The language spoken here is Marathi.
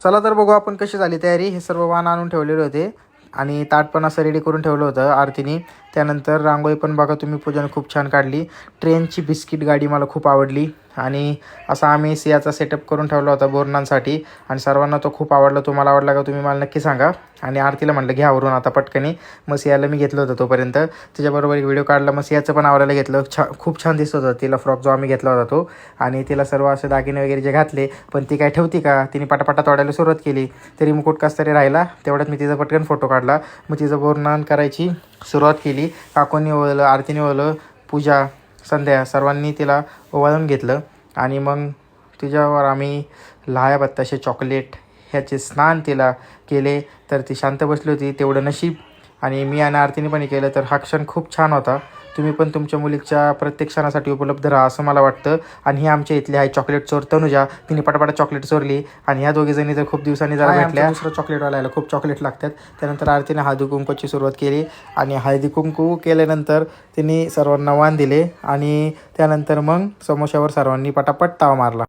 चला तर बघू आपण कशी झाली तयारी. हे सर्व वाण आणून ठेवलेले होते आणि ताट पण असं रेडी करून ठेवलं होतं आरतीने. त्यानंतर रांगोळी पण बघा तुम्ही, पूजाने खूप छान काढली. ट्रेनची बिस्किट गाडी मला खूप आवडली आणि असा आम्ही सियाचा सेटअप करून ठेवला होता बोरणांसाठी आणि सर्वांना तो खूप आवडला. तुम्हाला आवडला का तुम्ही मला नक्की सांगा. आणि आरतीला म्हटलं घ्या आवरून आता पटकनी. मग सियाला मी घेतलं होतं तोपर्यंत, त्याच्याबरोबर एक व्हिडिओ काढला. मग सियाचं पण आवडायला घेतलं. खूप छान दिसत होतं तिला फ्रॉक जो आम्ही घेतला होता तो. आणि तिला सर्व असे दागिने वगैरे जे घातले, पण ती काय ठेवती का, तिने पटापटा तोडायला सुरुवात केली. तरी मुकुट कस तरी राहिला. तेवढ्यात मी तिचा पटकन फोटो काढला. मग तिचं बोरनान करायची सुरुवात केली. काकूंनी ओवळलं, आरतीने ओवळलं, पूजा, संध्या सर्वांनी तिला ओवाळून घेतलं. आणि मग तिच्यावर आम्ही लाह्या बत्ताशे चॉकलेट ह्याचे स्नान तिला केले. तर ती शांत बसली होती, तेवढं नशीब. आणि मी आणि आरतीने पण केलं. तर हा क्षण खूप छान होता. तुम्ही पण तुमच्या मुलीच्या प्रत्येक क्षणासाठी उपलब्ध राहा असं मला वाटतं. आणि ही आमच्या इथली आहे चॉकलेट चोर तनुजा. तिने पटापटा चॉकलेट चोरली आणि ह्या दोघीजणी तर खूप दिवसांनी जरा भेटल्या. दुसरं चॉकलेटवाल्याला खूप चॉकलेट लागतात. त्यानंतर आरतीने हळदी कुंकूची सुरुवात केली आणि हळदी कुंकू केल्यानंतर तिने सर्वांना वाण दिले आणि त्यानंतर मग समोश्यावर सर्वांनी पटापट ताव मारला.